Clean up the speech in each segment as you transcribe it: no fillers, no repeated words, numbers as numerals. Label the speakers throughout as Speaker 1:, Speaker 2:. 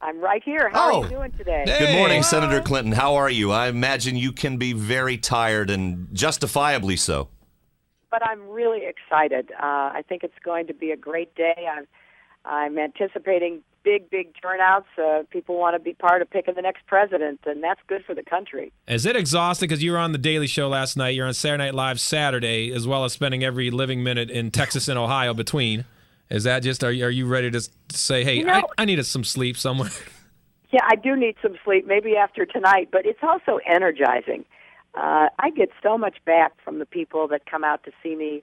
Speaker 1: I'm right here. How are you doing today?
Speaker 2: Hey.
Speaker 3: Good morning, Senator Clinton. How are you? I imagine you can be very tired, and justifiably so.
Speaker 1: But I'm really excited. I think it's going to be a great day. I'm anticipating big turnouts. People want to be part of picking the next president, and that's good for the country.
Speaker 2: Is it exhausting? Because you were on The Daily Show last night. You're on Saturday Night Live Saturday, as well as spending every living minute in Texas and Ohio between. Is that just, are you ready to say, hey, I needed some sleep somewhere?
Speaker 1: Yeah, I do need some sleep, maybe after tonight, but it's also energizing. I get so much back from the people that come out to see me.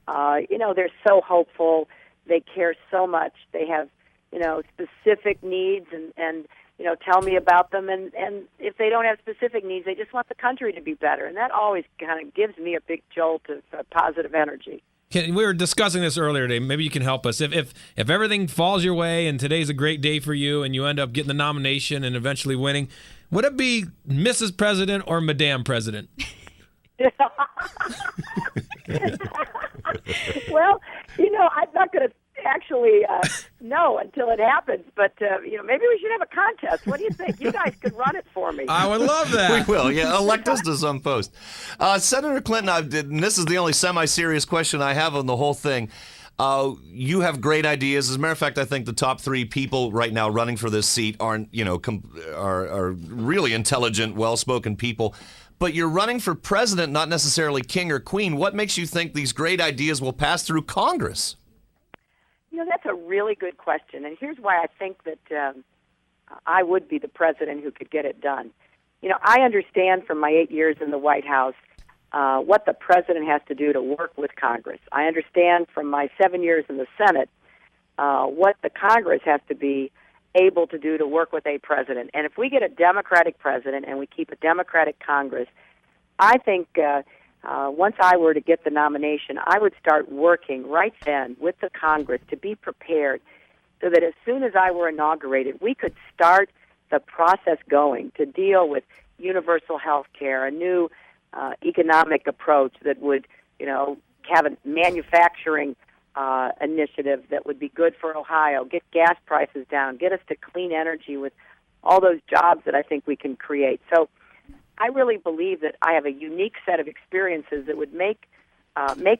Speaker 1: They're so hopeful. They care so much. They have, specific needs and tell me about them. And if they don't have specific needs, they just want the country to be better. And that always kind of gives me a big jolt of positive energy.
Speaker 2: We were discussing this earlier today. Maybe you can help us. If everything falls your way and today's a great day for you and you end up getting the nomination and eventually winning, would it be Mrs. President or MaDamn President?
Speaker 1: Well, I'm not going to actually know until it happens, but maybe we should have a contest. What do you think? You guys could run it for me.
Speaker 2: I would love that.
Speaker 3: We will, yeah. Elect us to some post. Senator Clinton, and this is the only semi-serious question I have on the whole thing. You have great ideas. As a matter of fact, I think the top three people right now running for this seat aren't, are really intelligent, well-spoken people. But you're running for president, not necessarily king or queen. What makes you think these great ideas will pass through Congress?
Speaker 1: That's a really good question, and here's why I think that I would be the president who could get it done. I understand from my 8 years in the White House what the president has to do to work with Congress. I understand from my 7 years in the Senate what the Congress has to be able to do to work with a president. And if we get a Democratic president and we keep a Democratic Congress, I think once I were to get the nomination, I would start working right then with the Congress to be prepared so that as soon as I were inaugurated, we could start the process going to deal with universal health care, a new economic approach that would, have a manufacturing initiative that would be good for Ohio, get gas prices down, get us to clean energy with all those jobs that I think we can create. So I really believe that I have a unique set of experiences that would make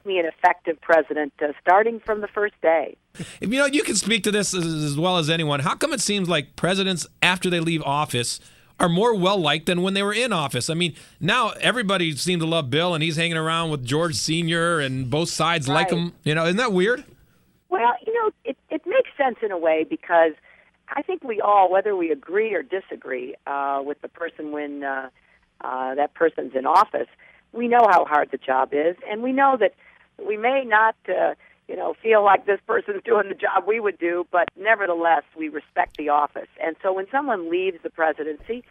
Speaker 1: me an effective president starting from the first day.
Speaker 2: You can speak to this as well as anyone. How come it seems like presidents, after they leave office, are more well-liked than when they were in office? I mean, now everybody seems to love Bill, and he's hanging around with George Sr., and both sides like him. Isn't that weird?
Speaker 1: Well, it makes sense in a way because I think we all, whether we agree or disagree with the person when that person's in office, we know how hard the job is, and we know that we may not, feel like this person's doing the job we would do, but nevertheless, we respect the office. And so when someone leaves the presidency,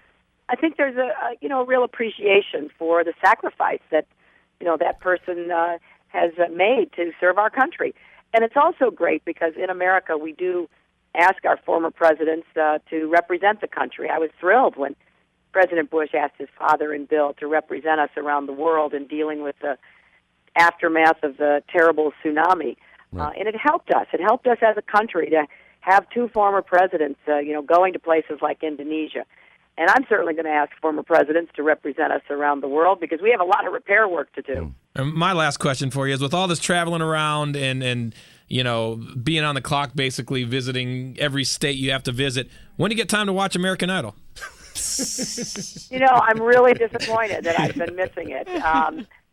Speaker 1: I think there's a real appreciation for the sacrifice that, that person has made to serve our country. And it's also great because in America, we do ask our former presidents to represent the country. I was thrilled when President Bush asked his father and Bill to represent us around the world in dealing with the aftermath of the terrible tsunami. Right. And it helped us. It helped us as a country to have two former presidents, going to places like Indonesia. And I'm certainly going to ask former presidents to represent us around the world because we have a lot of repair work to do.
Speaker 2: And my last question for you is, with all this traveling around and being on the clock, basically visiting every state you have to visit, when do you get time to watch American Idol?
Speaker 1: I'm really disappointed that I've been missing it.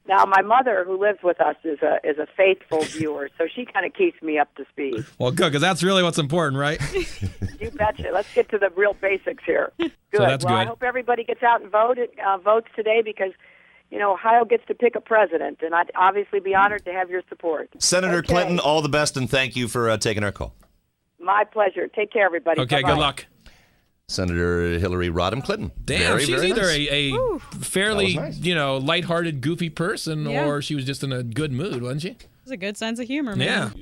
Speaker 1: Now, my mother, who lives with us, is a faithful viewer, so she kind of keeps me up to speed.
Speaker 2: Well, good, because that's really what's important, right?
Speaker 1: You betcha. Let's get to the real basics here. Good.
Speaker 2: So that's
Speaker 1: well,
Speaker 2: good.
Speaker 1: I hope everybody gets out and votes today because, Ohio gets to pick a president, and I'd obviously be honored to have your support.
Speaker 3: Senator Clinton, all the best, and thank you for taking our call.
Speaker 1: My pleasure. Take care, everybody.
Speaker 2: Okay,
Speaker 1: Bye-bye.
Speaker 2: Good luck.
Speaker 3: Senator Hillary Rodham Clinton.
Speaker 2: Damn, she's
Speaker 3: very
Speaker 2: either
Speaker 3: nice.
Speaker 2: a fairly,
Speaker 3: nice.
Speaker 2: lighthearted, goofy person,
Speaker 4: Yeah.
Speaker 2: or she was just in a good mood, wasn't she?
Speaker 4: It's a good sense of humor, man.
Speaker 2: Yeah.